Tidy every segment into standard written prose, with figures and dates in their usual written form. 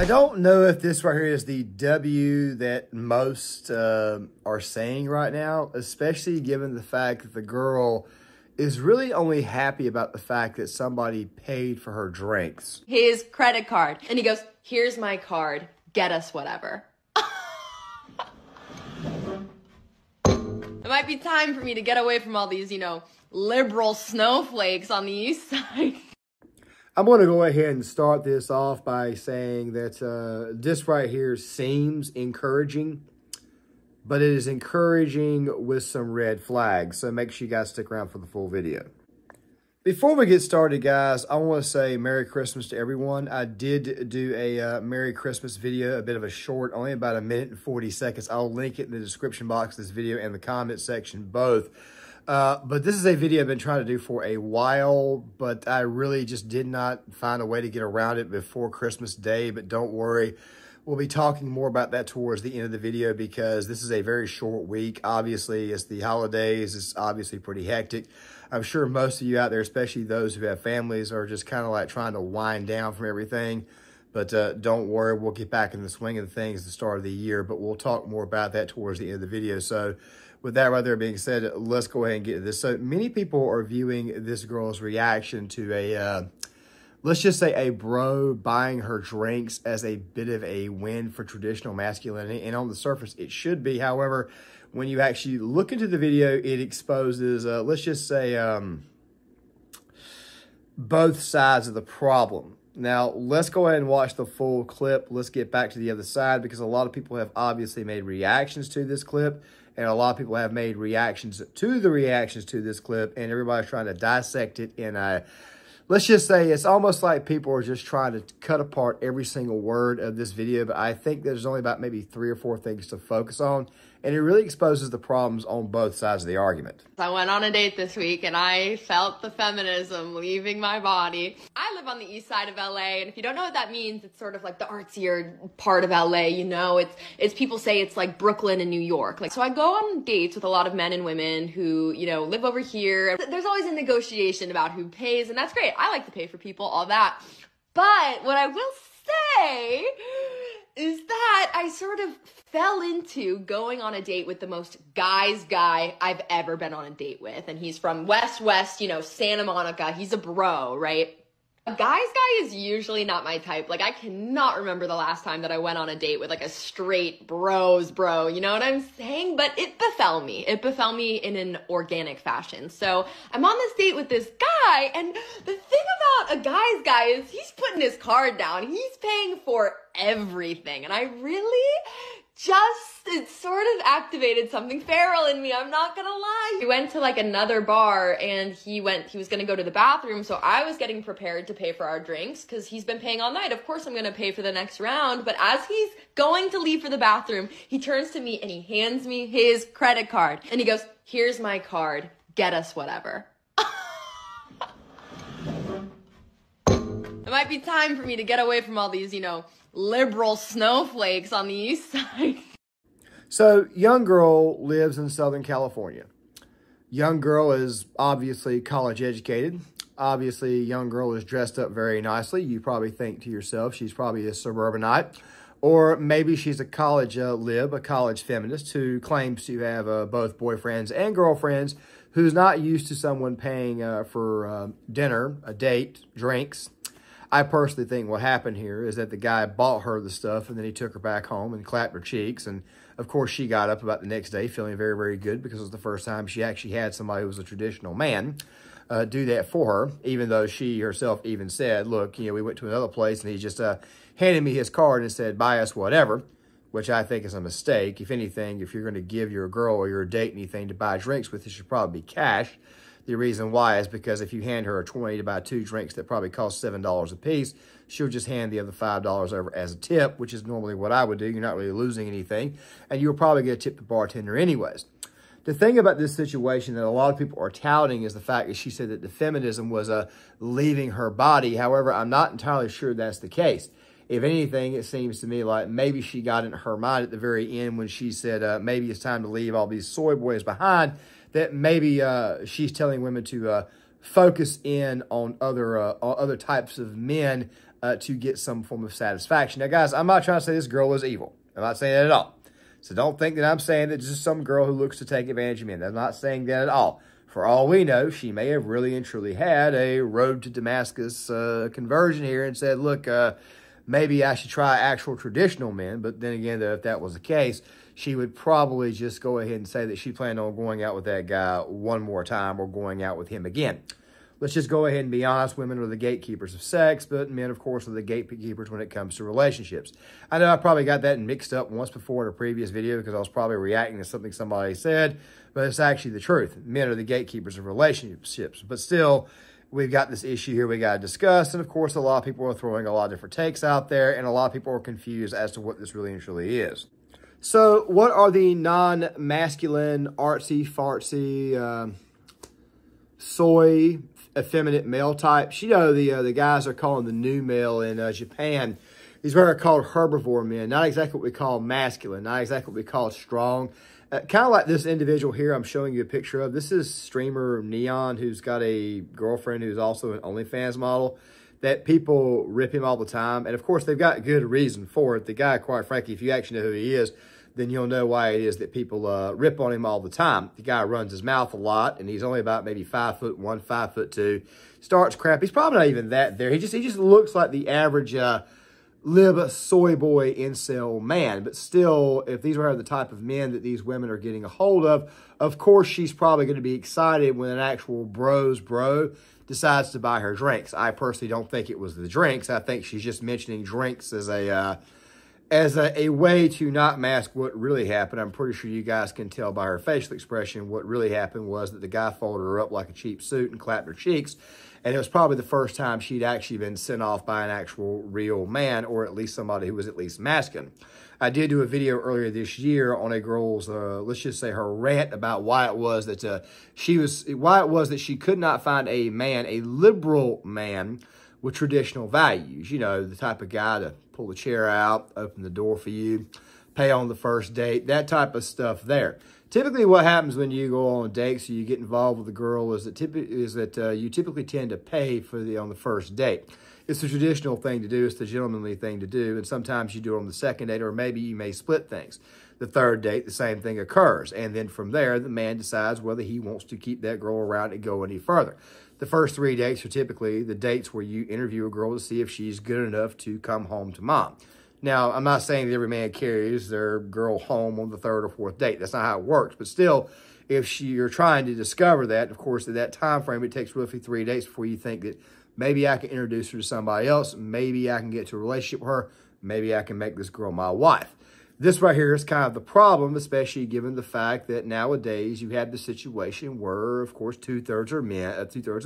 I don't know if this right here is the W that most are saying right now, especially given the fact that the girl is really only happy about the fact that somebody paid for her drinks. His credit card. And he goes, here's my card. Get us whatever. It might be time for me to get away from all these, liberal snowflakes on the east side. I'm going to go ahead and start this off by saying that this right here seems encouraging, but it is encouraging with some red flags. So make sure you guys stick around for the full video. Before we get started, guys, I want to say Merry Christmas to everyone. I did do a Merry Christmas video, a bit of a short, only about 1 minute and 40 seconds. I'll link it in the description box of this video and the comment section both. But this is a video I've been trying to do for a while, but I really just did not find a way to get around it before Christmas Day. But don't worry, we'll be talking more about that towards the end of the video because this is a very short week. Obviously, it's the holidays. It's obviously pretty hectic. I'm sure most of you out there, especially those who have families, are just kind of like trying to wind down from everything. But don't worry, we'll get back in the swing of things at the start of the year, but we'll talk more about that towards the end of the video. So with that right there being said, let's go ahead and get to this. So many people are viewing this girl's reaction to a, let's just say a bro buying her drinks as a bit of a win for traditional masculinity. And on the surface, it should be. However, when you actually look into the video, it exposes, let's just say, both sides of the problem. Now, let's go ahead and watch the full clip. Let's get back to the other side because a lot of people have obviously made reactions to this clip. And a lot of people have made reactions to the reactions to this clip. And everybody's trying to dissect it in a, let's just say it's almost like people are just trying to cut apart every single word of this video. But I think there's only about maybe 3 or 4 things to focus on. And it really exposes the problems on both sides of the argument. I went on a date this week and I felt the feminism leaving my body. I live on the east side of LA, and if you don't know what that means, it's sort of like the artsier part of LA, It's people say it's like Brooklyn and New York. So I go on dates with a lot of men and women who, live over here. There's always a negotiation about who pays, and that's great. I like to pay for people, all that. But what I will say is that I sort of fell into going on a date with the most guy's guy I've ever been on a date with. And he's from West, Santa Monica. He's a bro, right? A guy's guy is usually not my type. I cannot remember the last time that I went on a date with a straight bros bro. You know what I'm saying? But it befell me. It befell me in an organic fashion. So I'm on this date with this guy, and the thing about a guy's guy is he's putting his card down. He's paying for everything. And I really it sort of activated something feral in me. I'm not gonna lie. We went to another bar and he was gonna go to the bathroom. So I was getting prepared to pay for our drinks because he's been paying all night. Of course I'm gonna pay for the next round. But as he's going to leave for the bathroom, he turns to me and he hands me his credit card. And he goes, here's my card. Get us whatever. It might be time for me to get away from all these, liberal snowflakes on the east side. So, young girl lives in Southern California. Young girl is obviously college educated. Obviously, young girl is dressed up very nicely. You probably think to yourself, she's probably a suburbanite. Or maybe she's a college lib, a college feminist who claims to have both boyfriends and girlfriends, who's not used to someone paying for dinner, a date, drinks. I personally think what happened here is that the guy bought her the stuff and then he took her back home and clapped her cheeks. And of course, she got up about the next day feeling very, very good because it was the first time she actually had somebody who was a traditional man do that for her, even though she herself even said, look, we went to another place and he just handed me his card and said, buy us whatever, which I think is a mistake. If anything, if you're going to give your girl or your date anything to buy drinks with, it should probably be cash. The reason why is because if you hand her a 20 to buy 2 drinks that probably cost $7 a piece, she'll just hand the other $5 over as a tip, which is normally what I would do. You're not really losing anything, and you'll probably get a tip the bartender anyways. The thing about this situation that a lot of people are touting is the fact that she said that the feminism was leaving her body. However, I'm not entirely sure that's the case. If anything, it seems to me like maybe she got in her mind at the very end when she said maybe it's time to leave all these soy boys behind, that maybe she's telling women to focus in on other types of men to get some form of satisfaction. Now, guys, I'm not trying to say this girl is evil. I'm not saying that at all. So don't think that I'm saying that just some girl who looks to take advantage of men. I'm not saying that at all. For all we know, she may have really and truly had a road to Damascus conversion here and said, look, maybe I should try actual traditional men. But then again, though, if that was the case, she would probably just go ahead and say that she planned on going out with that guy one more time or going out with him again. Let's just go ahead and be honest. Women are the gatekeepers of sex, but men, of course, are the gatekeepers when it comes to relationships. I know I probably got that mixed up once before in a previous video because I was probably reacting to something somebody said, but it's actually the truth. Men are the gatekeepers of relationships, but still, we've got this issue here we got to discuss, and of course, a lot of people are throwing a lot of different takes out there, and a lot of people are confused as to what this really and truly is. So, what are the non-masculine, artsy-fartsy, soy, effeminate male types? You know, the guys are calling the new male in Japan. These are called herbivore men. Not exactly what we call masculine. Not exactly what we call strong. Kind of like this individual here I'm showing you a picture of. This is streamer Neon, who's got a girlfriend who's also an OnlyFans model. That people rip him all the time. And, of course, they've got good reason for it. The guy, quite frankly, if you actually know who he is, then you'll know why it is that people rip on him all the time. The guy runs his mouth a lot, and he's only about maybe 5'1", 5'2". Starts crap. He's probably not even that there. He just looks like the average lib soy boy incel man. But still, if these are the type of men that these women are getting a hold of course she's probably going to be excited when an actual bro decides to buy her drinks. I personally don't think it was the drinks. I think she's just mentioning drinks as a way to not mask what really happened. I'm pretty sure you guys can tell by her facial expression what really happened was that the guy folded her up like a cheap suit and clapped her cheeks. And it was probably the first time she'd actually been sent off by an actual real man, or at least somebody who was at least masculine. I did do a video earlier this year on a girl's, let's just say her rant about why it was that she could not find a man, a liberal man, with traditional values. You know, the type of guy to pull the chair out, open the door for you, pay on the first date, that type of stuff there. Typically what happens when you go on dates or you get involved with a girl is that you typically tend to pay on the first date. It's the traditional thing to do. It's the gentlemanly thing to do. And sometimes you do it on the second date, or maybe you may split things. The third date, the same thing occurs. And then from there, the man decides whether he wants to keep that girl around and go any further. The first 3 dates are typically the dates where you interview a girl to see if she's good enough to come home to mom. Now, I'm not saying that every man carries their girl home on the third or fourth date. That's not how it works. But still, if you're trying to discover that, of course, at that time frame, it takes roughly 3 dates before you think that maybe I can introduce her to somebody else. Maybe I can get to a relationship with her. Maybe I can make this girl my wife. This right here is kind of the problem, especially given the fact that nowadays you have the situation where, of course, two-thirds of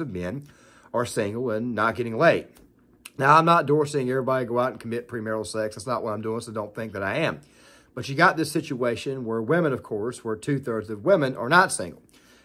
men are single and not getting laid. Now, I'm not endorsing everybody go out and commit premarital sex. That's not what I'm doing, so don't think that I am. But you got this situation where women, of course, where two-thirds of women are not single.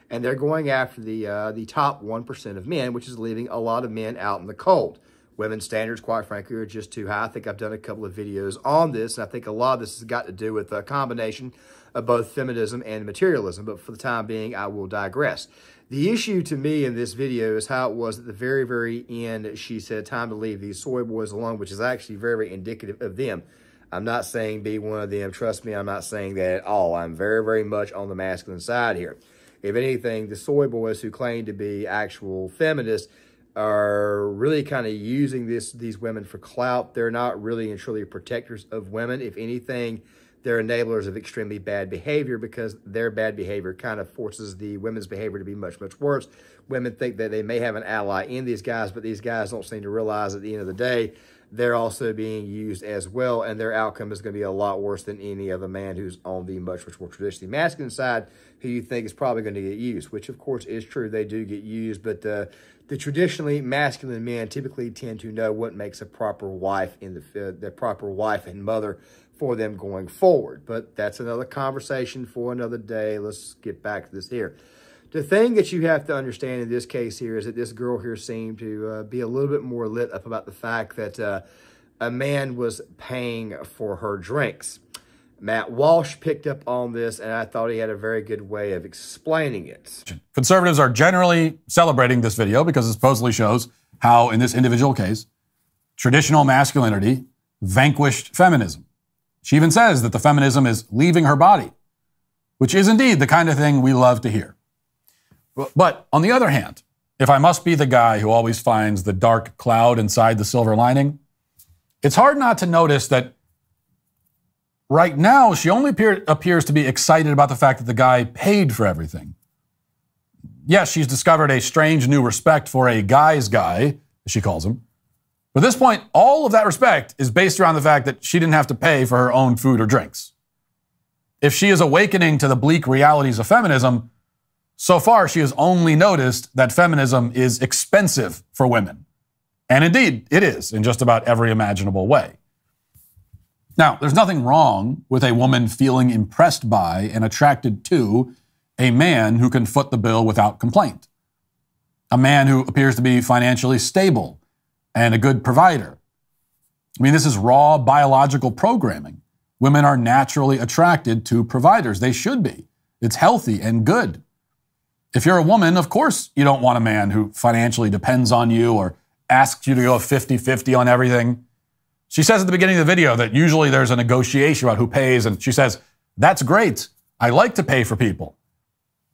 And they're going after the top 1% of men, which is leaving a lot of men out in the cold. Women's standards, quite frankly, are just too high. I think I've done a couple of videos on this, and I think a lot of this has got to do with a combination of both feminism and materialism. But for the time being, I will digress. The issue to me in this video is how it was at the very, very end. She said, time to leave these soy boys alone, which is actually very, very indicative of them. I'm not saying be one of them. Trust me, I'm not saying that at all. I'm very, very much on the masculine side here. If anything, the soy boys who claim to be actual feminists are really kind of using these women for clout. They're not really and truly protectors of women. If anything, they're enablers of extremely bad behavior, because their bad behavior kind of forces the women's behavior to be much, much worse. Women think that they may have an ally in these guys, but these guys don't seem to realize at the end of the day, they're also being used as well, and their outcome is going to be a lot worse than any other man who's on the much, much more traditionally masculine side, who you think is probably going to get used, which of course is true. They do get used, but the traditionally masculine men typically tend to know what makes a proper wife in the proper wife and mother for them going forward. But that's another conversation for another day. Let's get back to this here. The thing that you have to understand in this case here is that this girl here seemed to be a little bit more lit up about the fact that a man was paying for her drinks. Matt Walsh picked up on this, and I thought he had a very good way of explaining it. Conservatives are generally celebrating this video because it supposedly shows how, in this individual case, traditional masculinity vanquished feminism. She even says that the feminism is leaving her body, which is indeed the kind of thing we love to hear. But on the other hand, if I must be the guy who always finds the dark cloud inside the silver lining, it's hard not to notice that right now she only appears to be excited about the fact that the guy paid for everything. Yes, she's discovered a strange new respect for a guy's guy, as she calls him. But at this point, all of that respect is based around the fact that she didn't have to pay for her own food or drinks. If she is awakening to the bleak realities of feminism, so far she has only noticed that feminism is expensive for women. And indeed, it is in just about every imaginable way. Now, there's nothing wrong with a woman feeling impressed by and attracted to a man who can foot the bill without complaint. A man who appears to be financially stable and a good provider. I mean, this is raw biological programming. Women are naturally attracted to providers. They should be. It's healthy and good. If you're a woman, of course you don't want a man who financially depends on you or asks you to go 50-50 on everything. She says at the beginning of the video that usually there's a negotiation about who pays, and she says, that's great. I like to pay for people.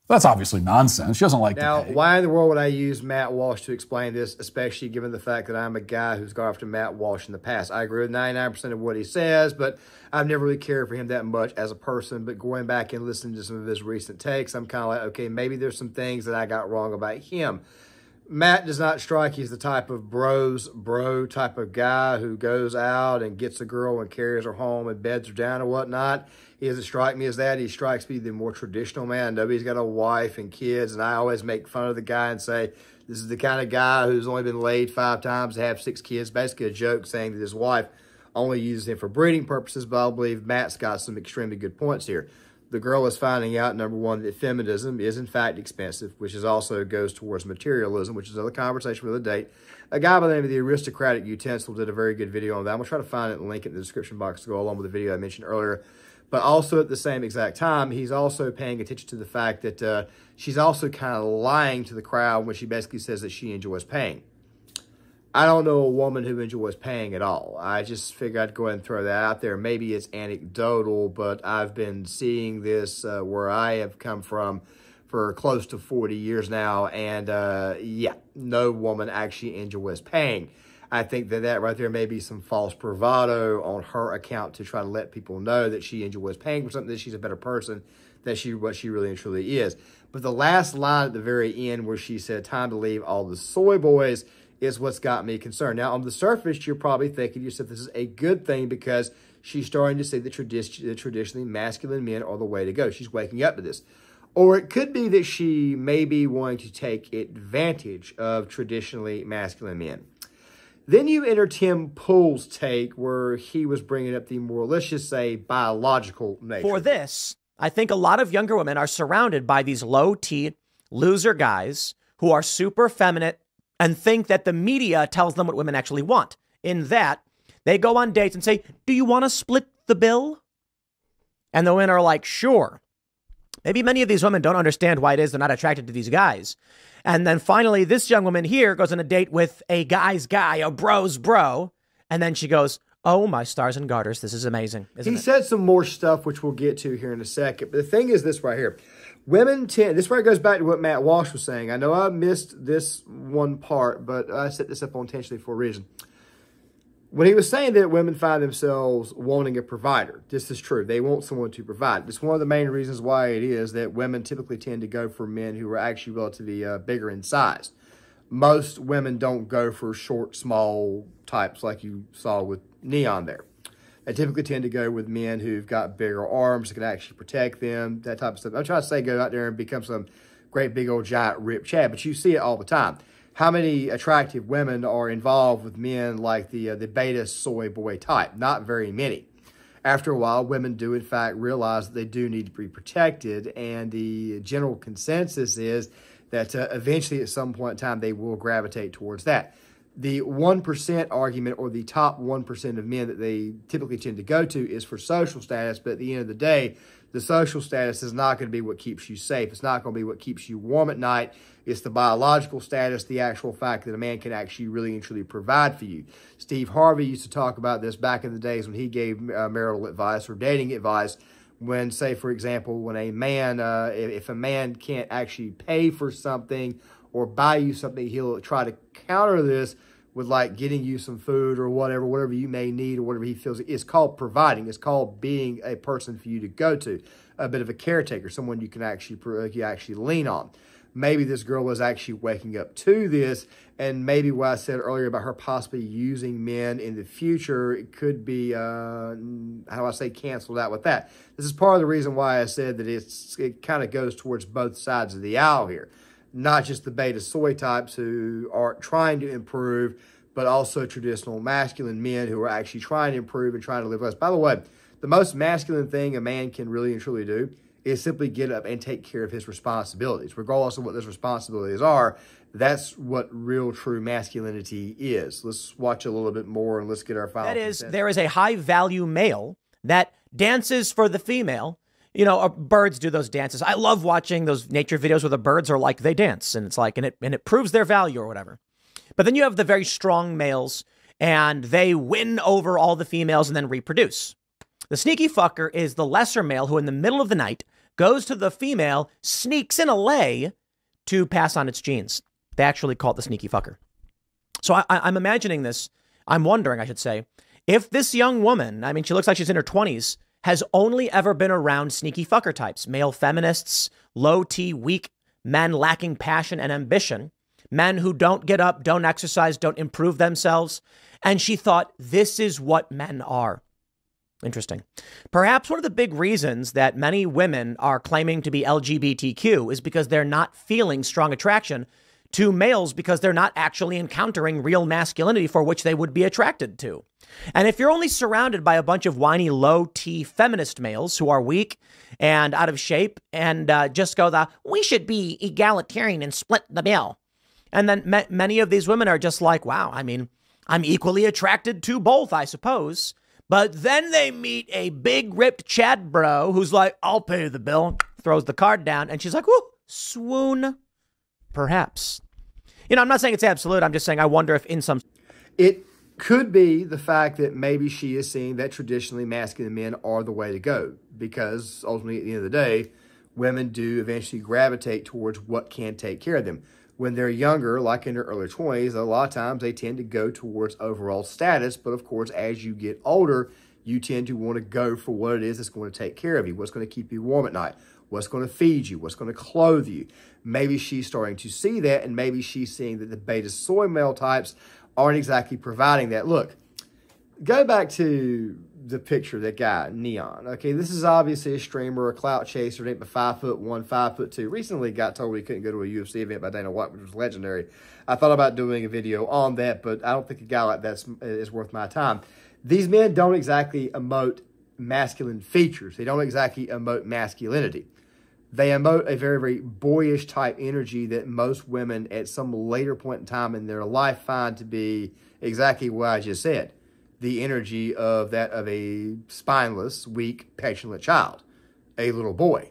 That's obviously nonsense. She doesn't like to pay. Now, why in the world would I use Matt Walsh to explain this, especially given the fact that I'm a guy who's gone after Matt Walsh in the past? I agree with 99% of what he says, but I've never really cared for him that much as a person. But going back and listening to some of his recent takes, I'm kind of like, okay, maybe there's some things that I got wrong about him. Matt does not strike. He's the type of bro type of guy who goes out and gets a girl and carries her home and beds her down and whatnot. He doesn't strike me as that. He strikes me the more traditional man. Nobody's got a wife and kids, and I always make fun of the guy and say, this is the kind of guy who's only been laid 5 times to have 6 kids. Basically a joke saying that his wife only uses him for breeding purposes, but I believe Matt's got some extremely good points here. The girl is finding out, number one, that feminism is in fact expensive, which is also goes towards materialism, which is another conversation for the date. A guy by the name of The Aristocratic Utensil did a very good video on that. I'm going to try to find it and link it in the description box to go along with the video I mentioned earlier. But also at the same exact time, he's also paying attention to the fact that she's also kind of lying to the crowd when she basically says that she enjoys paying. I don't know a woman who enjoys paying at all. I just figured I'd go ahead and throw that out there. Maybe it's anecdotal, but I've been seeing this where I have come from for close to 40 years now. And yeah, no woman actually enjoys paying. I think that that right there may be some false bravado on her account to try to let people know that she enjoys paying for something, that she's a better person than what she really and truly is. But the last line at the very end where she said, time to leave all the soy boys, is what's got me concerned. Now, on the surface, you're probably thinking to yourself, this is a good thing because she's starting to see that traditionally masculine men are the way to go. She's waking up to this. Or it could be that she may be wanting to take advantage of traditionally masculine men. Then you enter Tim Pool's take where he was bringing up the more, let's just say, biological nature. For this, I think a lot of younger women are surrounded by these low-T loser guys who are super feminine and think that the media tells them what women actually want. In that, they go on dates and say, do you want to split the bill? And the women are like, sure. Maybe many of these women don't understand why it is they're not attracted to these guys. And then finally, this young woman here goes on a date with a guy's guy, a bro's bro. And then she goes, oh, my stars and garters, this is amazing, isn't it? He said some more stuff, which we'll get to here in a second. But the thing is this right here. Women tend, this right goes back to what Matt Walsh was saying. I know I missed this one part, but I set this up intentionally for a reason. When he was saying that women find themselves wanting a provider, this is true. They want someone to provide. It's one of the main reasons why it is that women typically tend to go for men who are actually relatively bigger in size. Most women don't go for short, small types like you saw with Neon there. They typically tend to go with men who've got bigger arms that can actually protect them, that type of stuff. I'm trying to say go out there and become some great big old giant ripped Chad, but you see it all the time. How many attractive women are involved with men like the beta soy boy type? Not very many. After a while, women do in fact realize that they do need to be protected, and the general consensus is that eventually at some point in time they will gravitate towards that. The 1% argument, or the top 1% of men that they typically tend to go to, is for social status. But at the end of the day, the social status is not going to be what keeps you safe. It's not going to be what keeps you warm at night. It's the biological status, the actual fact that a man can actually really and truly provide for you. Steve Harvey used to talk about this back in the days when he gave marital advice or dating advice. When, say, for example, when a man, if a man can't actually pay for something or buy you something, he'll try to counter this with like getting you some food or whatever you may need or whatever he feels. It's called providing. It's called being a person for you to go to, a bit of a caretaker, someone you can actually lean on. Maybe this girl was actually waking up to this, and maybe what I said earlier about her possibly using men in the future, it could be, how do I say, canceled out with that. This is part of the reason why I said that it kind of goes towards both sides of the aisle here. Not just the beta soy types who are trying to improve, but also traditional masculine men who are actually trying to improve and trying to live less. By the way, the most masculine thing a man can really and truly do is simply get up and take care of his responsibilities. Regardless of what those responsibilities are, that's what real true masculinity is. Let's watch a little bit more and let's get our final. That is, there is a high value male that dances for the female. You know, birds do those dances. I love watching those nature videos where the birds are like, they dance, and it's like, and it proves their value or whatever. But then you have the very strong males, and they win over all the females and then reproduce. The sneaky fucker is the lesser male who in the middle of the night goes to the female, sneaks in a lay to pass on its genes. They actually call it the sneaky fucker. So I'm imagining this. I'm wondering, I should say, if this young woman, I mean, she looks like she's in her 20s, has only ever been around sneaky fucker types, male feminists, low T, weak men lacking passion and ambition, men who don't get up, don't exercise, don't improve themselves. And she thought, this is what men are. Interesting. Perhaps one of the big reasons that many women are claiming to be LGBTQ is because they're not feeling strong attraction to males because they're not actually encountering real masculinity for which they would be attracted to. And if you're only surrounded by a bunch of whiny low T feminist males who are weak and out of shape and just go we should be egalitarian and split the bill. And then many of these women are just like, wow, I mean, I'm equally attracted to both, I suppose. But then they meet a big ripped Chad bro who's like, I'll pay the bill, throws the card down. And she's like, whoo, swoon. Perhaps. You know, I'm not saying it's absolute. I'm just saying I wonder if in some... It could be the fact that maybe she is seeing that traditionally masculine men are the way to go. Because ultimately, at the end of the day, women do eventually gravitate towards what can take care of them. When they're younger, like in their early 20s, a lot of times they tend to go towards overall status. But of course, as you get older, you tend to want to go for what it is that's going to take care of you, what's going to keep you warm at night, what's going to feed you, what's going to clothe you. Maybe she's starting to see that, and maybe she's seeing that the beta soy male types aren't exactly providing that. Look, go back to the picture, that guy, Neon. Okay, this is obviously a streamer, a clout chaser, ain't but 5'1", 5'2". Recently got told he couldn't go to a UFC event by Dana White, which was legendary. I thought about doing a video on that, but I don't think a guy like that is worth my time. These men don't exactly emote masculine features. They don't exactly emote masculinity. They emote a very, very boyish type energy that most women at some later point in time in their life find to be exactly what I just said. The energy of that of a spineless, weak, petulant child, a little boy.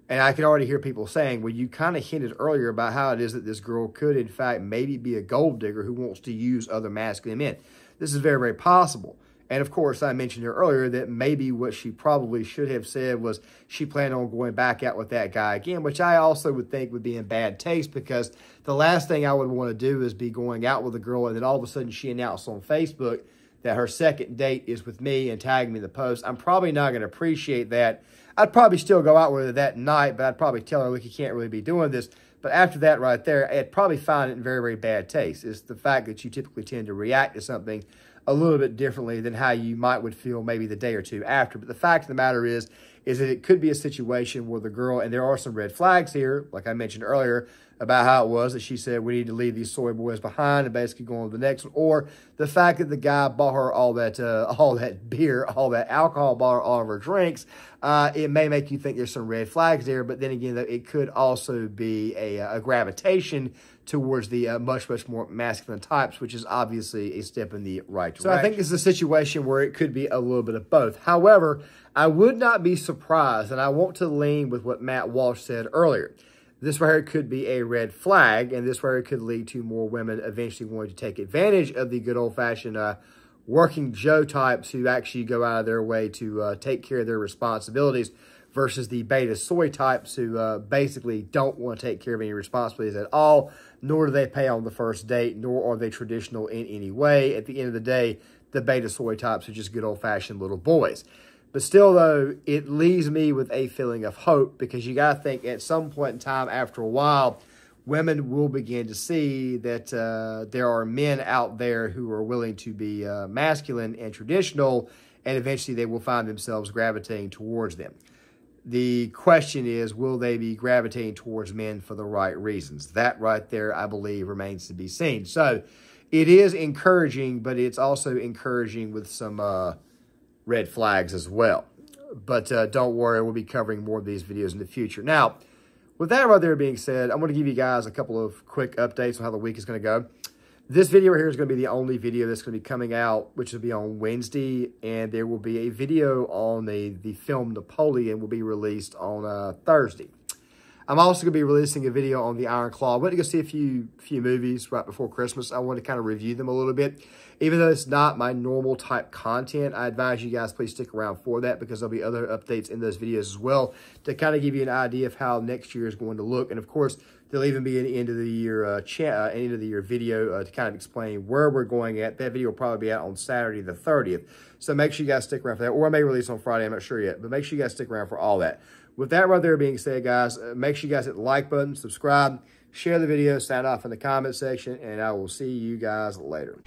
And I can already hear people saying, well, you kind of hinted earlier about how it is that this girl could, in fact, maybe be a gold digger who wants to use other masculine men. This is very, very possible. And of course, I mentioned here earlier that maybe what she probably should have said was she planned on going back out with that guy again, which I also would think would be in bad taste, because the last thing I would want to do is be going out with a girl and then all of a sudden she announced on Facebook that her second date is with me and tag me in the post. I'm probably not going to appreciate that. I'd probably still go out with her that night, but I'd probably tell her, look, you can't really be doing this. But after that right there, I'd probably find it in very, very bad taste. It's the fact that you typically tend to react to something a little bit differently than how you would feel maybe the day or two after. But the fact of the matter is that it could be a situation where the girl, and there are some red flags here, like I mentioned earlier, about how it was that she said we need to leave these soy boys behind and basically go on to the next one, or the fact that the guy bought her all that beer, all that alcohol, bought her all of her drinks. It may make you think there's some red flags there, but then again, it could also be a gravitation towards the much more masculine types, which is obviously a step in the right direction. So I think this is a situation where it could be a little bit of both. However, I would not be surprised, and I want to lean with what Matt Walsh said earlier. This right here could be a red flag, and this right here could lead to more women eventually wanting to take advantage of the good old-fashioned working Joe types who actually go out of their way to take care of their responsibilities versus the beta soy types who basically don't want to take care of any responsibilities at all, nor do they pay on the first date, nor are they traditional in any way. At the end of the day, the beta soy types are just good old-fashioned little boys. But still, though, it leaves me with a feeling of hope because you got to think at some point in time, after a while, women will begin to see that there are men out there who are willing to be masculine and traditional, and eventually they will find themselves gravitating towards them. The question is, will they be gravitating towards men for the right reasons? That right there, I believe, remains to be seen. So it is encouraging, but it's also encouraging with some red flags as well. But don't worry, we'll be covering more of these videos in the future. Now, with that right there being said, I'm going to give you guys a couple of quick updates on how the week is going to go. This video right here is going to be the only video that's going to be coming out, which will be on Wednesday, and there will be a video on the film Napoleon will be released on Thursday. I'm also going to be releasing a video on the Iron Claw. I went to go see a few movies right before Christmas. I want to kind of review them a little bit. Even though it's not my normal type content, I advise you guys please stick around for that because there'll be other updates in those videos as well to kind of give you an idea of how next year is going to look. And of course, there'll even be an end of the year video to kind of explain where we're going at. That video will probably be out on Saturday the 30th. So make sure you guys stick around for that. Or I may release on Friday, I'm not sure yet. But make sure you guys stick around for all that. With that right there being said, guys, make sure you guys hit the like button, subscribe, share the video, sound off in the comment section, and I will see you guys later.